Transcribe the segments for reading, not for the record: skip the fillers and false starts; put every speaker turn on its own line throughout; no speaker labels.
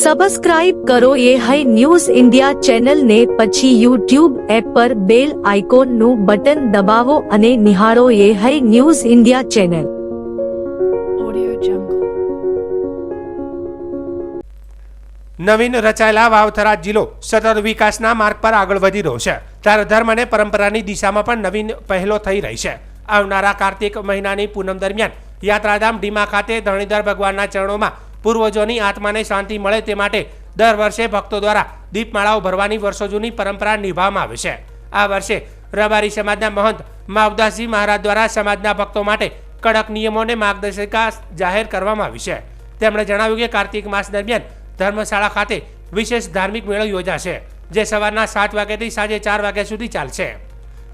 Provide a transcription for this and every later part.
Subscribe કરો એ high news India ચેનલને, પછી યુટ્યુબ એપ પર બેલ આઇકોનનું બટન દબાવો અને નિહાળો એ હાઈ ન્યૂઝ ઇન્ડિયા ચેનલ.
નવીન રચાયેલા વાવથરા જિલ્લો સતત વિકાસના માર્ગ પર આગળ વધી રહ્યો છે, ત્યારે ધર્મ અને પરંપરાની દિશામાં પણ નવીન પહેલો થઈ રહી છે. આવનારા કાર્તિક મહિનાની પૂનમ દરમિયાન યાત્રાધામ ડીમા ખાતે ધરણીધર ભગવાનના ચરણોમાં પૂર્વજોની આત્માને શાંતિ મળે તે માટે દર વર્ષે ભક્તો દ્વારા દીપમાળાઓ ભરવાની વર્ષો જૂની પરંપરા નિભાવવામાં આવે છે. આ વર્ષે રબારી સમાજના મહંત માવદાસજી મહારાજ દ્વારા સમાજના ભક્તો માટે કડક નિયમો અને માર્ગદર્શિકા જાહેર કરવામાં આવી છે. તેમણે જણાવ્યું કે કાર્તિક માસ દરમિયાન ધર્મશાળા ખાતે વિશેષ ધાર્મિક મેળો યોજાશે, જે સવારના 7 વાગ્યાથી સાંજે 4 વાગ્યા સુધી ચાલશે.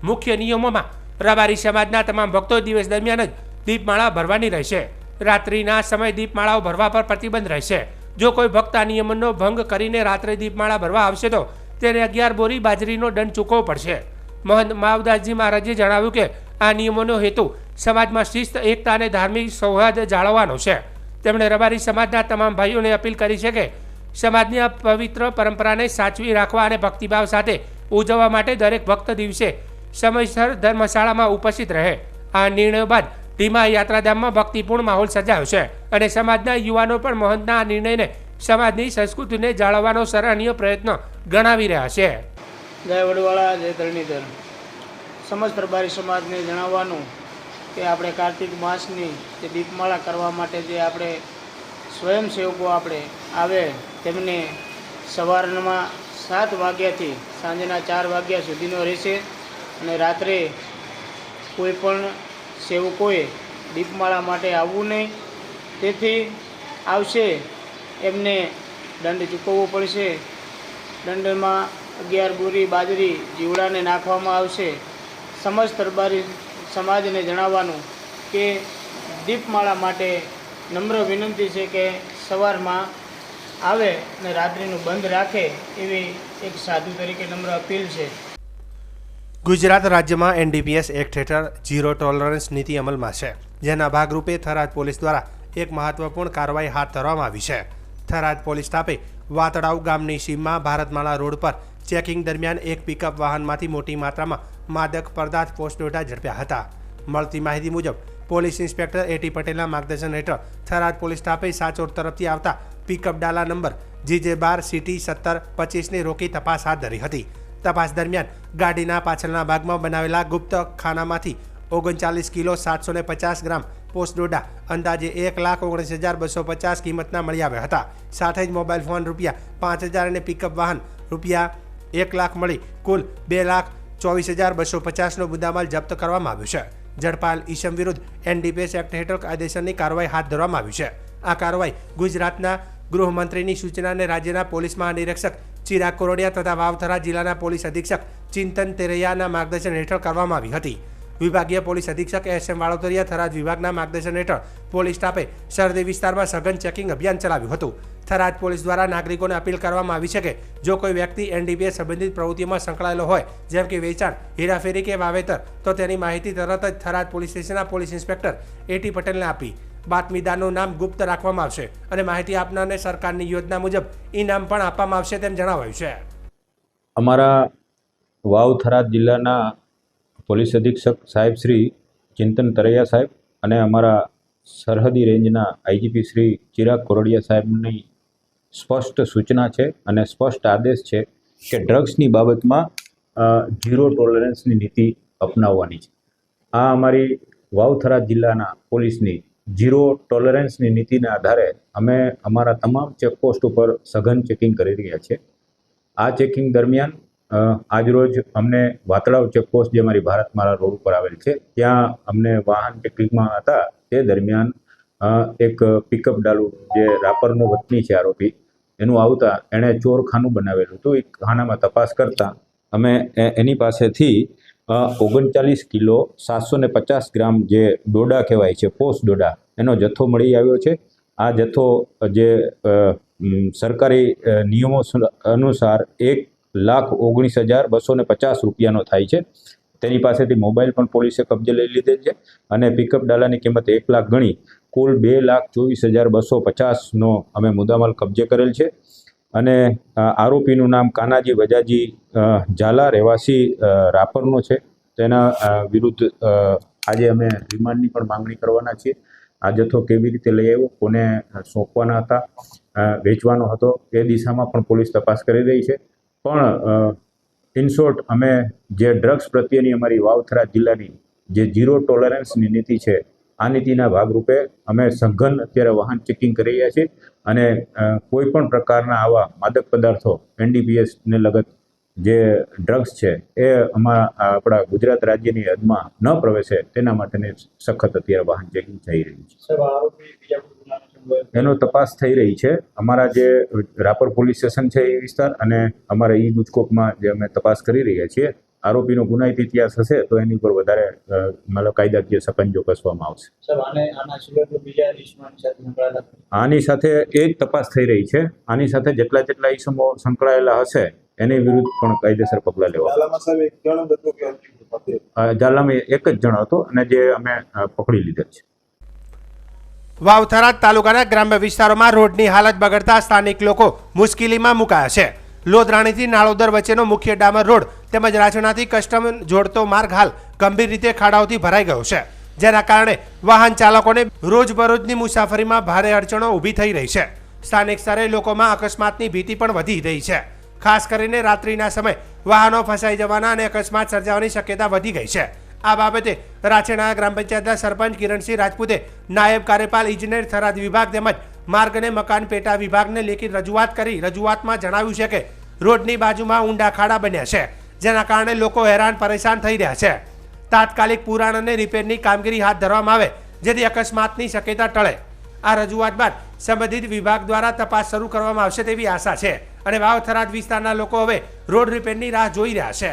મુખ્ય નિયમોમાં રબારી સમાજના તમામ ભક્તો દિવસ દરમિયાન જ દીપમાળા ભરવાની રહેશે. રાત્રિના સમય દીપમાળાઓ ભરવા પર પ્રતિબંધ રહેશે. જો કોઈ ભક્ત આ નિયમનો ભંગ કરીને રાત્રે દીપમાળા ભરવા આવશે તો તેને 11 બોરી બાજરીનો દંડ ચૂકવવો પડશે. મહંત માવદાસજી મહારાજે જણાવ્યું કે આ નિયમોનો હેતુ સમાજમાં શિસ્ત, એકતા અને ધાર્મિક સૌહાર્દ જાળવવાનો છે. તેમણે રબારી સમાજના તમામ ભાઈઓને અપીલ કરી છે કે સમાજની આ પવિત્ર પરંપરાને સાચવી રાખવા અને ભક્તિભાવ સાથે ઉજવવા માટે દરેક ભક્ત દિવસે સમયસર ધર્મશાળામાં ઉપસ્થિત રહે. આ નિર્ણય બાદ ડીમા યાત્રાધામમાં ભક્તિપૂર્ણ માહોલ સર્જાયો છે અને સમાજના યુવાનો પણ મહંતના આ નિર્ણયને સમાજની સંસ્કૃતિને જાળવવાનો સરાહનીય પ્રયત્ન ગણાવી રહ્યા છે.
જય વડવાળા, જય ધરણીધર. સમસ્ત રબારી સમાજને જણાવવાનું કે આપણે કાર્તિક માસની જે દીપમાળા કરવા માટે જે આપણે સ્વયંસેવકો આપણે આવે તેમને સવારમાં 7 વાગ્યાથી સાંજના 4 વાગ્યા સુધીનો રહેશે અને રાત્રે કોઈ પણ સેવકોએ દીપમાળા માટે આવવું નહીં. તેથી આવશે એમને દંડ ચૂકવવો પડશે. દંડમાં 11 બોરી બાજરી જીવડાને નાખવામાં આવશે. સમસ્ત રબારી સમાજને જણાવવાનું કે દીપમાળા માટે નમ્ર વિનંતી છે કે સવારમાં આવે અને રાત્રિનું બંધ રાખે, એવી એક સાધુ તરીકે નમ્ર અપીલ છે.
ગુજરાત રાજ્યમાં NDPS એક્ટ હેઠળ ઝીરો ટોલરન્સ નીતિ અમલમાં છે, જેના ભાગરૂપે થરાદ પોલીસ દ્વારા એક મહત્વપૂર્ણ કાર્યવાહી હાથ ધરવામાં આવી છે. થરાદ પોલીસ સ્ટાફે વાતડાઉ ગામની સીમમાં ભારતમાળા રોડ પર ચેકિંગ દરમિયાન એક પિકઅપ વાહનમાંથી મોટી માત્રામાં માદક પદાર્થ પોસ્ટડોટા ઝડપ્યા હતા. મળતી માહિતી મુજબ પોલીસ ઇન્સ્પેક્ટર AT પટેલના માર્ગદર્શન હેઠળ થરાદ પોલીસ સ્ટાફે સાચોર તરફથી આવતા પિકઅપ ડાલા નંબર GJ12 CT 1725ને રોકી તપાસ હાથ ધરી હતી. તપાસ દરમિયાન ગાડીના પાછળના ભાગમાં બનાવેલા ગુપ્ત ખાનામાંથી 39 કિલો 750 ગ્રામ પોસ્ટડોડા અંદાજે 1,19,250 કિંમતના મળી આવ્યા હતા. સાથે જ મોબાઈલ ફોન ₹5,000 અને પિકઅપ વાહન ₹1 લાખ મળી કુલ 2,24,250નો મુદ્દામાલ જપ્ત કરવામાં આવ્યો છે. ઝડપાયેલ ઈસમ વિરુદ્ધ NDPS એક્ટ હેઠળ કાયદેસરની કાર્યવાહી હાથ ધરવામાં આવી છે. આ કાર્યવાહી ગુજરાતના ગૃહમંત્રીની સૂચના અને રાજ્યના પોલીસ મહાનિરીક્ષક ચિરાગ કોરડિયા તથા વાવથરા જિલ્લાના પોલીસ અધિક્ષક ચિંતન તેરૈયાના માર્ગદર્શન હેઠળ કરવામાં આવી હતી. વિભાગીય પોલીસ અધિક્ષક SM વાળોતરિયા થરાદ વિભાગના માર્ગદર્શન હેઠળ પોલીસ સ્ટાફે સરહદી વિસ્તારમાં સઘન ચેકિંગ અભિયાન ચલાવ્યું હતું. થરાદ પોલીસ દ્વારા નાગરિકોને અપીલ કરવામાં આવી છે કે જો કોઈ વ્યક્તિ NDPS સંબંધિત પ્રવૃત્તિઓમાં સંકળાયેલો હોય, જેમ કે વેચાણ, હેરાફેરી કે વાવેતર, તો તેની માહિતી તરત જ થરાદ પોલીસ સ્ટેશનના પોલીસ ઇન્સ્પેક્ટર AT પટેલને આપી બાતમીદારનું નામ ગુપ્ત રાખવામાં આવશે અને માહિતી આપનારને સરકારની યોજના મુજબ ઇનામ પણ આપવામાં આવશે તેમ જણાવાયું છે.
અમારા વાવ થરાદ જિલ્લાના પોલીસ અધિક્ષક સાહેબ શ્રી ચિંતન તરૈયા સાહેબ અને અમારા સરહદી રેન્જના IGP શ્રી ચિરાગ કોરડિયા સાહેબની સ્પષ્ટ સૂચના છે અને સ્પષ્ટ આદેશ છે કે ડ્રગ્સની બાબતમાં ઝીરો ટોલરન્સની નીતિ અપનાવવાની છે. આ અમારી વાવ થરાદ જિલ્લાના પોલીસની ઝીરો ટોલરન્સની નીતિના આધારે અમે અમારા તમામ ચેકપોસ્ટ ઉપર સઘન ચેકિંગ કરી રહ્યા છીએ. આ ચેકિંગ દરમિયાન આજરોજ અમને વાતડાઉ ચેકપોસ્ટ જે અમારી ભારતમાળા રોડ ઉપર આવેલ છે, ત્યાં અમને વાહન ચેકિંગમાં હતા તે દરમિયાન એક પિકઅપ ડાલું જે રાપરનો વતની છે આરોપી, એનું આવતા એણે ચોરખાનું બનાવેલું હતું. એક ખાનામાં તપાસ કરતાં અમે એની પાસેથી 39 કિલો 750 ગ્રામ જે ડોડા કહેવાય છે, પોસ્ટ ડોડા, એનો જથ્થો મળી આવ્યો છે. આ જથ્થો જે સરકારી નિયમો અનુસાર 1,19,250 રૂપિયાનો થાય છે. તેની પાસેથી મોબાઈલ પણ પોલીસે કબજે લઈ લીધેલ છે અને પિકઅપ ડાલાની કિંમત 1 લાખ ગણી કુલ 2,24,250નો અમે મુદ્દામાલ કબજે કરેલ છે. અને આરોપીનું નામ કાનાજી વજાજી ઝાલા રહેવાસી રાપરનો છે. તેના વિરુદ્ધ આજે અમે રિમાન્ડની પણ માંગણી કરવાના છીએ. આ જથ્થો કેવી રીતે લઈ આવ્યો, કોને સોંપવાના હતા, વેચવાનો હતો, એ દિશામાં પણ પોલીસ તપાસ કરી રહી છે. પણ ઇન શોર્ટ અમે જે ડ્રગ્સ પ્રત્યેની અમારી વાવથરા જિલ્લાની જે ઝીરો ટોલરન્સની નીતિ છે, આ નીતિના ભાગરૂપે અમે સઘન અત્યારે વાહન ચેકિંગ કરી રહ્યા છીએ અને કોઈ પણ પ્રકારના આવા માદક પદાર્થો NDPSને લગત જે ડ્રગ્સ છે એ આપણા ગુજરાત રાજ્યની હદમાં ન પ્રવેશે તેના માટેની સખત અત્યારે વાહન ચેકિંગ થઈ રહ્યું છે. એનો તપાસ થઈ રહી છે. અમારા જે રાપર પોલીસ સ્ટેશન છે એ વિસ્તાર અને અમારા ગુજકોપમાં જે અમે તપાસ કરી રહ્યા છીએ, આરોપીનો ગુનાહિત ઇતિહાસ હશે તો એની ઉપર વધારે મતલબ કાયદાકીય સકંજો કસવામાં આવશે. આની સાથે એ જ તપાસ થઈ રહી છે. આની સાથે જેટલા ઈસમો સંકળાયેલા હશે એની વિરુદ્ધ પણ કાયદેસર પગલાં લેવા. ઝાલામાં એક જ જણ હતો અને જે અમે પકડી લીધેલ છે.
વાવથરા તાલુકાના ગ્રામ્ય વિસ્તારોમાં રોડની હાલત બગડતા સ્થાનિક લોકો મુશ્કેલીમાં મુકાયા છે. લોધરાણીથી નાળોદર વચ્ચેનો મુખ્ય ડામર રોડ તેમજ રાજણાથી કસ્ટમ જોડતો માર્ગ હાલ ગંભીર રીતે ખાડાઓથી ભરાઈ ગયો છે, જેના કારણે વાહન ચાલકોને રોજબરોજની મુસાફરીમાં ભારે અડચણો ઊભી થઈ રહી છે. સ્થાનિક સ્તરે લોકોમાં અકસ્માતની ભીતિ પણ વધી રહી છે. ખાસ કરીને રાત્રિના સમયે વાહનો ફસાઈ જવાના અને અકસ્માત સર્જાવાની શક્યતા વધી ગઈ છે. આ બાબતે રાછેણા ગ્રામ પંચાયતના સરપંચ કિરણસિંહ રાજપૂતે નાયબ કાર્યપાલ ઇજનેર થરાદ વિભાગ તેમજ માર્ગ અને મકાન પેટા વિભાગને લેખિત રજૂઆત કરી રજૂઆતમાં જણાવ્યું છે કે રોડની બાજુમાં ઊંડા ખાડા બન્યા છે, જેના કારણે લોકો હેરાન પરેશાન થઈ રહ્યા છે. તાત્કાલિક પુરાણ અને રિપેરની કામગીરી હાથ ધરવામાં આવે જેથી અકસ્માતની શક્યતા ટળે. આ રજૂઆત બાદ સંબંધિત વિભાગ દ્વારા તપાસ શરૂ કરવામાં આવશે તેવી આશા છે અને વાવ-થરાદ વિસ્તારના લોકો હવે રોડ રિપેરની રાહ જોઈ રહ્યા છે.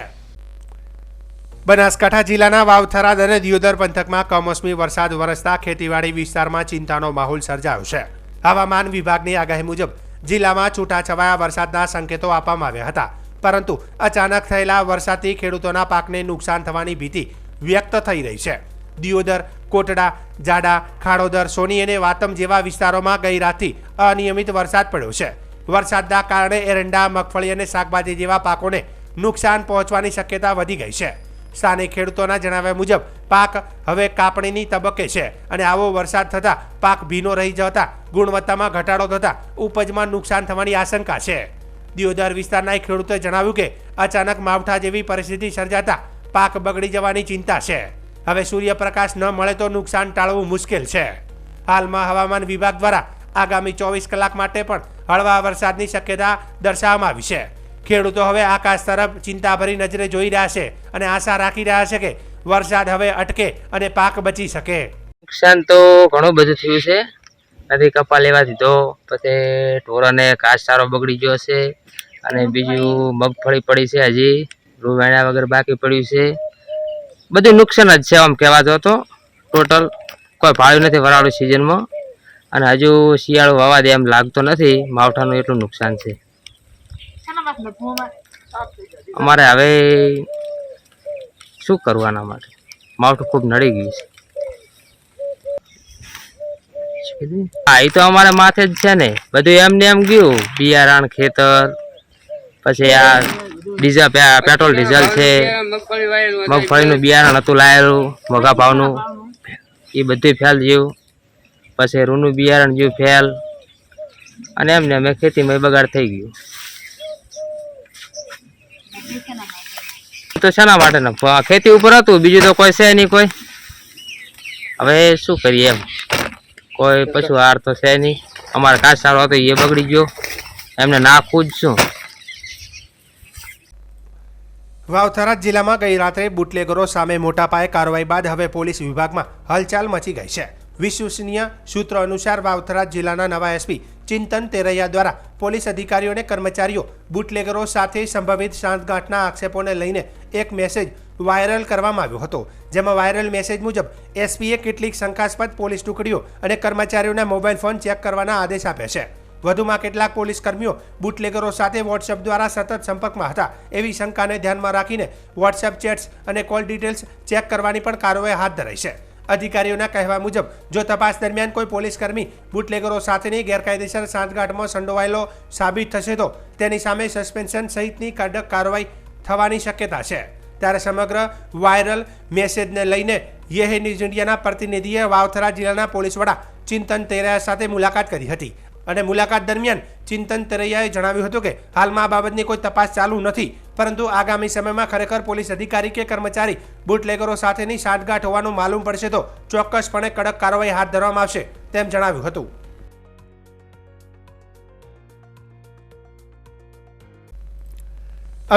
બનાસકાંઠા જિલ્લાના વાવ-થરાદ અને દિયોદર પંથકમાં કમોસમી વરસાદ વરસતા ખેતીવાડી વિસ્તારમાં ચિંતાનો માહોલ સર્જાયો છે. હવામાન વિભાગની આગાહી મુજબ જિલ્લામાં છૂટાછવાયા વરસાદના સંકેતો આપવામાં આવ્યા હતા, પરંતુ અચાનક થયેલા વરસાદથી ખેડૂતોના પાકને નુકસાન થવાની ભીતિ વ્યક્ત થઈ રહી છે. દિયોદર, કોટડા, જાડા, ખાડોદર, સોની અને વાતમ જેવા વિસ્તારોમાં ગઈ રાતથી અનિયમિત વરસાદ પડ્યો છે. વરસાદના કારણે એરંડા, મગફળી અને શાકભાજી જેવા પાકોને નુકસાન પહોંચવાની શક્યતા વધી ગઈ છે. સ્થાનિક ખેડૂતોના જણાવ્યા મુજબ પાક હવે કાપણીની તબક્કે છે અને આવો વરસાદ થતાં પાક ભીનો રહી જતા ગુણવત્તામાં ઘટાડો થતાં ઉપજમાં નુકસાન થવાની આશંકા છે. દિયોદર વિસ્તારના એક ખેડૂતોએ જણાવ્યું કે અચાનક માવઠા જેવી પરિસ્થિતિ સર્જાતા પાક બગડી જવાની ચિંતા છે. હવે સૂર્યપ્રકાશ ન મળે તો નુકસાન ટાળવું મુશ્કેલ છે. હાલમાં હવામાન વિભાગ દ્વારા આગામી 24 કલાક માટે પણ હળવા વરસાદની શક્યતા દર્શાવવામાં આવી છે. ખેડૂતો હવે આકાશ તરફ ચિંતાભરી નજરે જોઈ રહ્યા છે અને આશા રાખી રહ્યા છે કે વરસાદ હવે અટકે અને પાક બચી શકે.
નુકસાન તો ઘણું બધું થયું છે. નથી કપા લેવા દીધો, પછી ઢોરાને ઘાસચારો બગડી ગયો છે અને બીજું મગફળી પડી છે, હજી રૂવાણા વગર બાકી પડ્યું છે. બધું નુકસાન જ છે આમ કહેવા જો તો. ટોટલ કોઈ ભાડ્યું નથી વરાળું સિઝનમાં અને હજુ શિયાળો વાવા દે એમ લાગતો નથી. માવઠાનું એટલું નુકસાન છે. અમારે હવે શું કરવાના માટે માવઠું ખૂબ નડી ગયું છે. હા, એ તો અમારે માથે જ છે ને. બધું એમને એમ ગયું. બિયારણ, ખેતર, પછી આ ડીઝલ, પેટ્રોલ ડીઝલ છે, મગફળીનું બિયારણ હતું લાયેલું મોઘા ભાવનું, એ બધું ફેલ ગયું. પછી રૂનું બિયારણ ગયું ફેલ અને એમને અમે ખેતીમાં બગાડ થઈ ગયું. તો શેના માટે ને ખેતી ઉપર હતું, બીજું તો કોઈ છે નહીં. કોઈ હવે શું કરીએ એમ, કોઈ પશુ હાર તો છે નહીં. અમારે કાચ સારો હતો એ બગડી ગયો, એમને નાખવું જ શું.
વાવ-થરાદ જિલ્લામાં ગઈ રાત્રે બુટલેગરો સામે મોટા પાયે કાર્યવાહી બાદ હવે પોલીસ વિભાગમાં હલચાલ મચી ગઈ છે. વિશ્વસનીય સૂત્રો અનુસાર વાવ-થરાદ જિલ્લાના નવા એસપી ચિંતન તેરૈયા દ્વારા પોલીસ અધિકારીઓ અને કર્મચારીઓ બુટલેગરો સાથે સંભવિત સાંઠગાંઠના આક્ષેપોને લઈને એક મેસેજ વાયરલ કરવામાં આવ્યો હતો. જેમાં વાયરલ મેસેજ મુજબ એસપીએ કેટલીક શંકાસ્પદ પોલીસ ટુકડીઓ અને કર્મચારીઓના મોબાઈલ ફોન ચેક કરવાના આદેશ આપ્યા છે. વધુમાં કેટલાક પોલીસ કર્મીઓ બુટલેગરો સાથે વોટ્સએપ દ્વારા સતત સંપર્કમાં હતા એવી શંકાને ધ્યાનમાં રાખીને વોટ્સએપ ચેટ્સ અને કોલ ડિટેલ્સ ચેક કરવાની પણ કાર્યવાહી હાથ ધરાઈ છે. અધિકારીઓના કહેવા મુજબ જો તપાસ દરમિયાન કોઈ પોલીસકર્મી બુટલેગરો સાથેની ગેરકાયદેસર સાંઠગાંઠમાં સંડોવાયેલો સાબિત થશે તો તેની સામે સસ્પેન્શન સહિતની કડક કાર્યવાહી થવાની શક્યતા છે। ત્યારે સમગ્ર વાયરલ મેસેજને લઈને યે ન્યૂઝ ઇન્ડિયાના પ્રતિનિધિએ વાવથરા જિલ્લાના પોલીસ વડા ચિંતન તેરૈયા સાથે મુલાકાત કરી હતી અને મુલાકાત દરમિયાન ચિંતન તેરૈયાએ જણાવ્યું હતું કે હાલમાં આ બાબતની કોઈ તપાસ ચાલુ નથી, પરંતુ આગામી સમયમાં ખરેખર પોલીસ અધિકારી કે કર્મચારી બુટલેગરો સાથેની સાંઠગાંઠ હોવાનું માલુમ પડશે તો ચોક્કસપણે કડક કાર્યવાહી હાથ ધરવામાં આવશે તેમ જણાવ્યું હતું।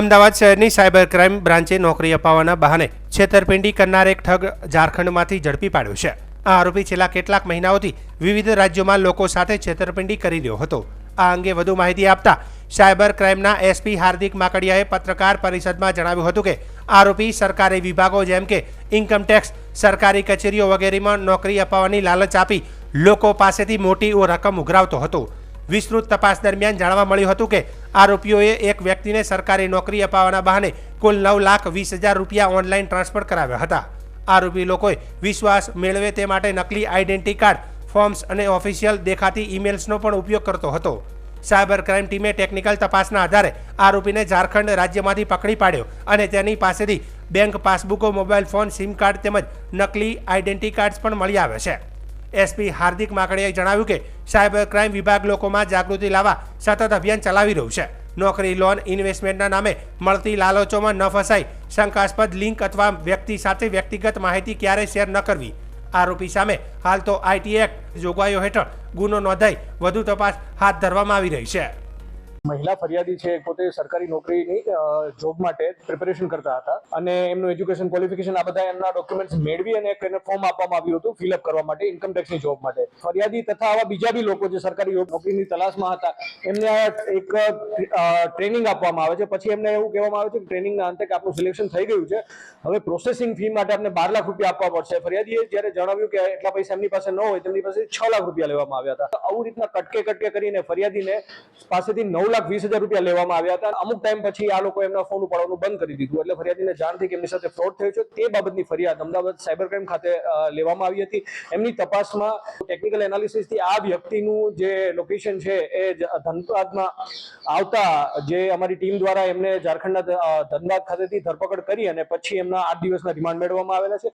અમદાવાદ શહેરની સાયબર ક્રાઇમ બ્રાન્ચે નોકરી અપાવવાના બહાને છેતરપિંડી કરનાર એક ઠગ ઝારખંડમાંથી ઝડપી પાડ્યો છે। આ આરોપી છેલ્લા કેટલાક મહિનાઓથી વિવિધ રાજ્યોમાં લોકો સાથે છેતરપિંડી કરી રહ્યો હતો। આ અંગે વધુ માહિતી આપતા સાયબર ક્રાઇમના એસપી હાર્દિક માકડિયાએ પત્રકાર પરિષદમાં જણાવ્યું હતું કે આરોપી સરકારી વિભાગો જેમ કે ઇન્કમટેક્સ, સરકારી કચેરીઓ વગેરેમાં નોકરી અપાવવાની લાલચ આપી લોકો પાસેથી મોટી રકમ ઉઘરાવતો હતો। વિસ્તૃત તપાસ દરમિયાન જાણવા મળ્યું હતું કે આરોપીઓએ એક વ્યક્તિને સરકારી નોકરી અપાવવાના બહાને કુલ 9,20,000 રૂપિયા ઓનલાઈન ટ્રાન્સફર કરાવ્યા હતા। આરોપી લોકોએ વિશ્વાસ મેળવે તે માટે નકલી આઈડેન્ટિટી કાર્ડ, ફોર્મ્સ અને ઓફિશિયલ દેખાતી ઈમેલ્સનો પણ ઉપયોગ કરતો હતો। સાયબર ક્રાઇમ ટીમે ટેકનિકલ તપાસના આધારે આરોપીને ઝારખંડ રાજ્યમાંથી પકડી પાડ્યો અને તેની પાસેથી બેંક પાસબુકો, મોબાઈલ ફોન, સિમ કાર્ડ તેમજ નકલી આઈડેન્ટિટી કાર્ડ્સ પણ મળી આવ્યા છે। એસપી હાર્દિક માકડિયાએ જણાવ્યું કે સાયબર ક્રાઇમ વિભાગ લોકોમાં જાગૃતિ લાવવા સતત અભિયાન ચલાવી રહ્યું છે। નોકરી, લોન, ઇન્વેસ્ટમેન્ટના નામે મળતી લાલચોમાં ન ફસાઈ શંકાસ્પદ લિંક અથવા વ્યક્તિ સાથે વ્યક્તિગત માહિતી ક્યારેય શેર ન કરવી। આરોપી સામે હાલ તો આઈટી એક્ટ જોગવાઈઓ હેઠળ ગુનો નોંધાઈ વધુ તપાસ હાથ ધરવામાં આવી રહી છે।
મહિલા ફરિયાદી છે પોતે સરકારી નોકરીની જોબ માટે પ્રિપેરેશન કરતા હતા અને એમનું એજ્યુકેશન, ક્વોલિફિકેશન આ બધા એમના ડોક્યુમેન્ટ્સ મેળવી અને એક ફોર્મ આપવામાં આવ્યું હતું ફિલઅપ કરવા માટે ઇન્કમટેક્સની જોબ માટે। ફરિયાદી તથા આવા બીજા બી લોકો જે સરકારી નોકરીની તલાશમાં હતા એમને એક ટ્રેનિંગ આપવામાં આવે છે। પછી એમને એવું કહેવામાં આવે છે કે ટ્રેનિંગના અંતે કે આપનું સિલેક્શન થઈ ગયું છે, હવે પ્રોસેસિંગ ફી માટે આપણે 12 લાખ રૂપિયા આપવા પડશે। ફરિયાદીએ જ્યારે જણાવ્યું કે એટલા પૈસા એમની પાસે ન હોય, તેમની પાસે 6 લાખ રૂપિયા લેવામાં આવ્યા હતા। આવું રીતના કટકે કરીને ફરિયાદીને પાસેથી 9,20,000 રૂપિયા લેવામાં આવ્યા હતા। અમુક ટાઈમ પછી આ લોકો એમના ફોન ઉપાડવાનું બંધ કરી દીધું એટલે ફરિયાદીને જાણ થઈ કે એમની સાથે ફ્રોડ થયો છે। તે બાબતની ફરિયાદ અમદાવાદ સાયબર ક્રાઇમ ખાતે લેવામાં આવી હતી। એમની તપાસમાં ટેકનિકલ એનાલિસિસથી આ વ્યક્તિનું જે લોકેશન છે એ ધનબાદમાં આવતા જે અમારી ટીમ દ્વારા એમને ઝારખંડના ધનબાદ ખાતેથી ધરપકડ કરી અને પછી એમના 8 દિવસના રિમાન્ડ મેળવવામાં આવેલા છે।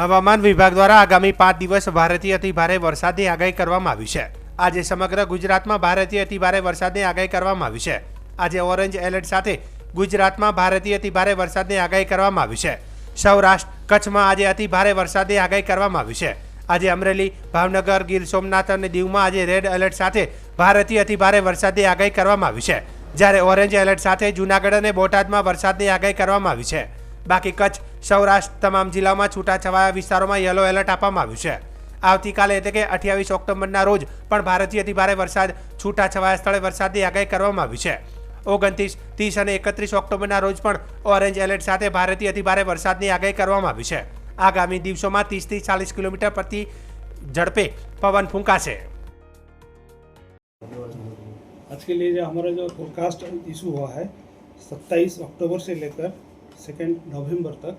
હવામાન વિભાગ દ્વારા આગામી 5 દિવસ ભારેથી અતિ ભારે વરસાદની આગાહી કરવામાં આવી છે। આજે સમગ્ર ગુજરાતમાં ભારેથી અતિ ભારે વરસાદની આગાહી કરવામાં આવી છે। આજે ઓરેન્જ એલર્ટ સાથે ગુજરાતમાં ભારેથી અતિ ભારે વરસાદની આગાહી કરવામાં આવી છે। સૌરાષ્ટ્ર, કચ્છમાં આજે અતિ ભારે વરસાદની આગાહી કરવામાં આવી છે। આજે અમરેલી, ભાવનગર, ગીર સોમનાથ અને દીવમાં આજે રેડ એલર્ટ સાથે ભારેથી અતિ ભારે વરસાદની આગાહી કરવામાં આવી છે, જ્યારે ઓરેન્જ એલર્ટ સાથે જૂનાગઢ અને બોટાદમાં વરસાદની આગાહી કરવામાં આવી છે। બાકી કચ્છ, સૌરાષ્ટ્ર તમામ જિલ્લાઓમાં છૂટાછવાયા વિસ્તારોમાં યલો એલર્ટ આપવામાં આવ્યું છે। આવતીકાલે એટલે કે 28 ઓક્ટોબરના રોજ પણ ભારેથી અતિ ભારે વરસાદ, છૂટાછવાયા સ્થળે વરસાદની આગાહી કરવામાં આવી છે। 29, 30 અને 31 ઓક્ટોબરના રોજ પણ ઓરેન્જ એલર્ટ સાથે ભારેથી અતિ ભારે વરસાદની આગાહી કરવામાં આવી છે। આગામી દિવસોમાં 30 થી 40 કિલોમીટર પ્રતિ ઝડપે પવન ફૂંકાશે।
आज के लिए जो हमारा जो फोरकास्ट इशू हुआ है 27 अक्टूबर से लेकर 2 नवंबर तक,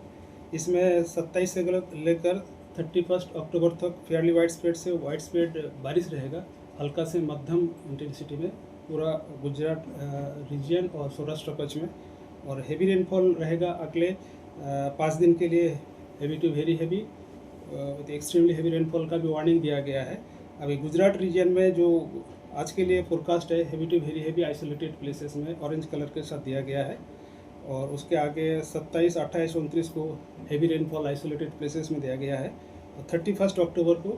इसमें 27 से लेकर 31 अक्टूबर तक फेयरली वाइड स्प्रेड से वाइड स्प्रेड बारिश रहेगा, हल्का से मध्यम इंटेंसिटी में पूरा गुजरात रीजन और सौराष्ट्र कच्छ में, और हेवी रेनफॉल रहेगा अगले 5 दिन के लिए। Heavy to very heavy with extremely heavy rainfall का भी वार्निंग दिया गया है। अभी गुजरात रीजन में जो आज के लिए फोरकास्ट है heavy to very heavy isolated places में ऑरेंज कलर के साथ दिया गया है, और उसके आगे 27, 28, 29 को हेवी रेनफॉल आइसोलेटेड प्लेसेस में दिया गया है, और 31 अक्टूबर को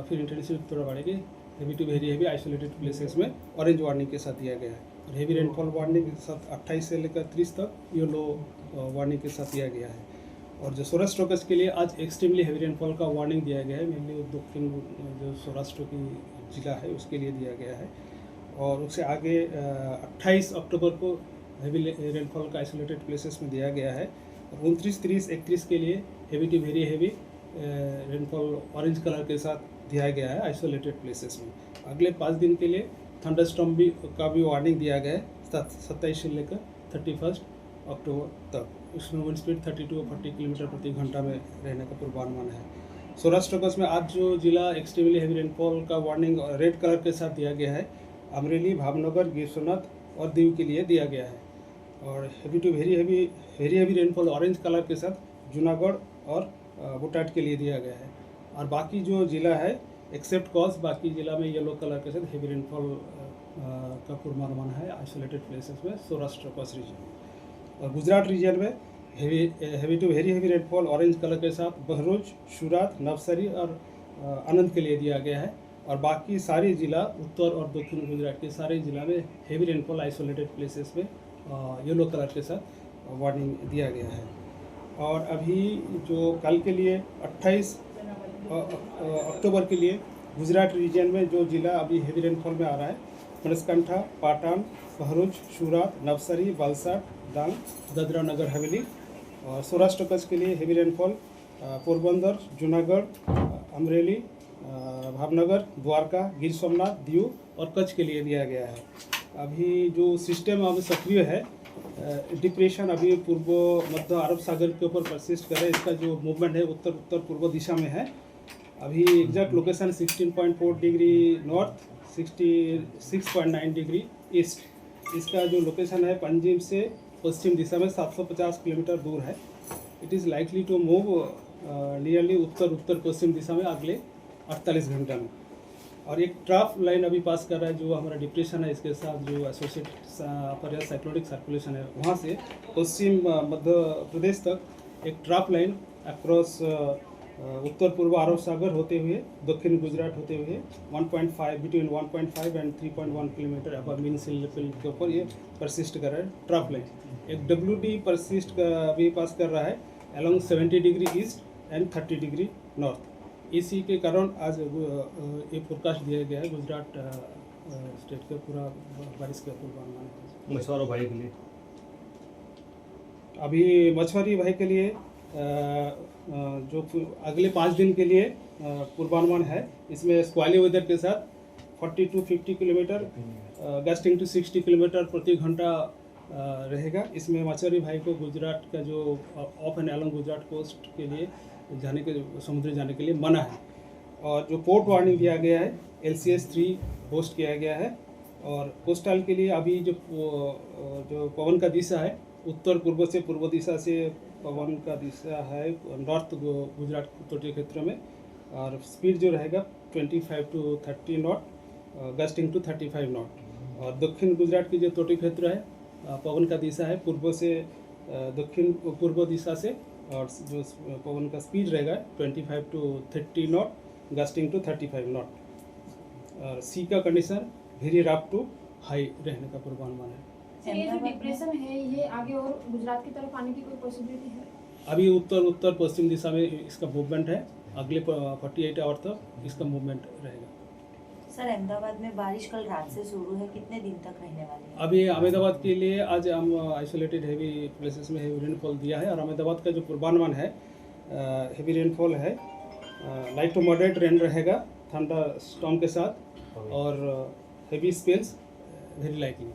फिर इंटेंसिटी थोड़ा बढ़ेगी, heavy to very heavy isolated places में ऑरेंज वार्निंग के साथ दिया गया है, और हेवी रेनफॉल वार्निंग के साथ 28 से लेकर 30 तक येलो वार्निंग के साथ दिया गया है। और जो सौराष्ट्र कच्छ के लिए आज एक्सट्रीमली हेवी रेनफॉल का वार्निंग दिया गया है, मेनली दक्षिण जो सौराष्ट्र की जिला है उसके लिए दिया गया है, और उससे आगे 28 अक्टूबर को हेवी रेनफॉल का आइसोलेटेड प्लेसेस में दिया गया है, और 29, 30, 31 के लिए heavy to very heavy rainfall orange colour के साथ दिया गया है आइसोलेटेड प्लेसेस में। अगले 5 दिन के लिए थंडरस्टॉर्म का भी वार्निंग दिया गया है 27 से लेकर 31 अक्टूबर तक उसमें विंड स्पीड 30 to 40 किलोमीटर प्रति घंटा में रहने का पूर्वानुमान है। सौराष्ट्र कच्छ में आज जो जिला एक्सट्रीमली हैवी रेनफॉल का वार्निंग रेड कलर के साथ दिया गया है, अमरेली, भावनगर, गिर सोमनाथ और दीव के लिए दिया गया है। और heavy to very heavy rainfall orange colour के साथ जूनागढ़ और बोटाट के लिए दिया गया है। और बाकी जो जिला है एक्सेप्ट कॉज, बाकी जिला में येलो कलर के साथ हेवी रेनफॉल का पूर्वानुमान है आइसोलेटेड प्लेसेस में सौराष्ट्र कच्छ रीजन। और गुजरात रीजन में heavy to very heavy rainfall orange colour के साथ बहरोज, सूरत, नवसारी और आनंद के लिए दिया गया है। और बाकी सारे जिला उत्तर और दक्षिण गुजरात के सारे जिला में हेवी रेनफॉल आइसोलेटेड प्लेसेस में येलो कलर के साथ वार्निंग दिया गया है। और अभी जो कल के लिए 28 अक्टूबर के लिए गुजरात रीजन में जो जिला अभी हेवी रेनफॉल में आ रहा है, बनासकांठा, पाटन, भरूच, सूरत, नवसारी, वलसाड, डांग, दादरा नगर हवेली। और सौराष्ट्र कच्छ के लिए हेवी रेनफॉल पोरबंदर, जूनागढ़, अमरेली, भावनगर, द्वारका, गिर सोमनाथ, दीव और कच्छ के लिए दिया गया है। अभी जो सिस्टम अभी सक्रिय है, डिप्रेशन अभी पूर्व मध्य अरब सागर के ऊपर परसिस्ट कर रहा है। इसका जो मूवमेंट है उत्तर उत्तर पूर्व दिशा में है। अभी exact location 16.4 degree north, 66.9 degree east. इसका जो लोकेशन है पंजिम से पश्चिम दिशा में 750 किलोमीटर दूर है। It is likely to move nearly उत्तर उत्तर पश्चिम दिशा में अगले 48 घंटे में। और एक ट्रफ लाइन अभी पास कर रहा है, जो हमारा डिप्रेशन है इसके साथ जो एसोसिएट पर साइक्लोनिक सर्कुलेशन है, वहाँ से पश्चिम मध्य प्रदेश तक एक ट्रफ लाइन अक्रॉस उत्तर पूर्व अरब सागर होते हुए दक्षिण गुजरात होते हुए 1.5 बिटवीन 1.5 एंड 3.1 किलोमीटर अब मीन सी लेवल के ऊपर ये परसिस्ट कर रहा है ट्रफ लाइन। एक WD परसिस्ट अभी पास कर रहा है along 70 degree east and 30 degree north. इसी के कारण आज ये फोरकास्ट दिया गया है गुजरात स्टेट का पूरा बारिश का पूर्वानुमान।
मछुआरों भाई के लिए
अभी मछुआरी भाई के लिए जो अगले 5 दिन के लिए पूर्वानुमान है, इसमें स्क्वाली वेदर के साथ 40 to 50 kilometre gusting to 60 kilometre प्रति घंटा रहेगा। इसमें मछुआरी भाई को गुजरात का जो off and along Gujarat coast के लिए जाने के समुद्र जाने के लिए मना है। और जो पोर्ट वार्निंग दिया गया है LCS 3 होस्ट किया गया है। और कोस्टल के लिए अभी जो पवन का दिशा है उत्तर पूर्व से पूर्व दिशा से पवन का दिशा है नॉर्थ गुजरात तटीय क्षेत्र में। और स्पीड जो रहेगा 25 to 30 knot, gusting to 35 knot. और दक्षिण गुजरात की जो तटीय क्षेत्र है पवन का दिशा है पूर्व से दक्षिण पूर्व दिशा से, और जो पवन का स्पीड रहेगा 25 to 30 knot, gusting to 35 knot. और सी का condition very rough to high रहने का पूर्वानुमान है।
सर, ये जो डिप्रेशन है ये आगे और गुजरात की तरफ आने की कोई पॉसिबिलिटी है?
अभी उत्तर उत्तर पश्चिम दिशा में इसका मूवमेंट है, अगले 48 आवर तक इसका मूवमेंट रहेगा।
सर, अहमदाबाद में बारिश कल रात से शुरू है, कितने दिन तक रहने वाली है?
अभी अहमदाबाद के लिए आज हम आइसोलेटेड हेवी प्लेसेस में हेवी रेनफॉल दिया है। और अहमदाबाद का जो पूर्वानुमान है हेवी रेनफॉल है, लाइट टू मॉडरेट रेन रहेगा थंडर स्टॉर्म के साथ, और हेवी स्पेल्स वेरी लाइकली।